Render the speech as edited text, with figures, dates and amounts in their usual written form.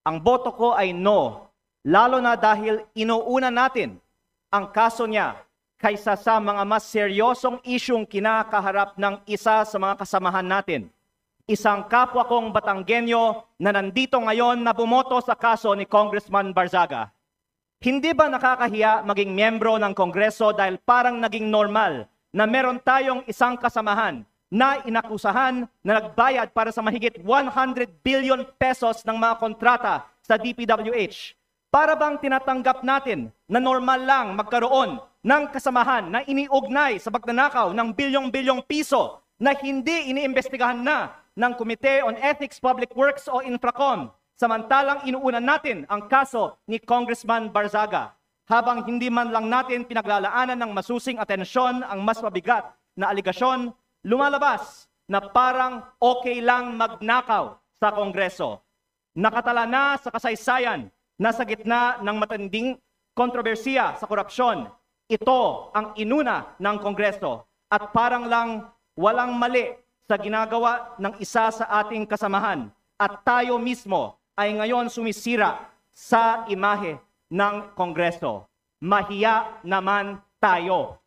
Ang boto ko ay no, lalo na dahil inuuna natin ang kaso niya kaysa sa mga mas seryosong isyung kinakaharap ng isa sa mga kasamahan natin. Isang kapwa kong Batanggenyo na nandito ngayon na bumoto sa kaso ni Congressman Barzaga. Hindi ba nakakahiya maging miyembro ng Kongreso dahil parang naging normal na meron tayong isang kasamahan na inakusahan na nagbayad para sa mahigit 100 billion pesos ng mga kontrata sa DPWH? Para bang tinatanggap natin na normal lang magkaroon ng kasamahan na iniugnay sa pagnanakaw ng bilyong-bilyong piso na hindi iniimbestigahan na ng Committee on Ethics, Public Works o Infracom, samantalang inuunan natin ang kaso ni Congressman Barzaga, habang hindi man lang natin pinaglalaanan ng masusing atensyon ang mas mabigat na aligasyon, lumalabas na parang okay lang magnakaw sa Kongreso. Nakatala na sa kasaysayan na sa gitna ng matinding kontrobersiya sa korupsyon, ito ang inuna ng Kongreso at parang lang walang mali sa ginagawa ng isa sa ating kasamahan at tayo mismo ay ngayon sumisira sa imahe ng Kongreso. Mahiya naman tayo.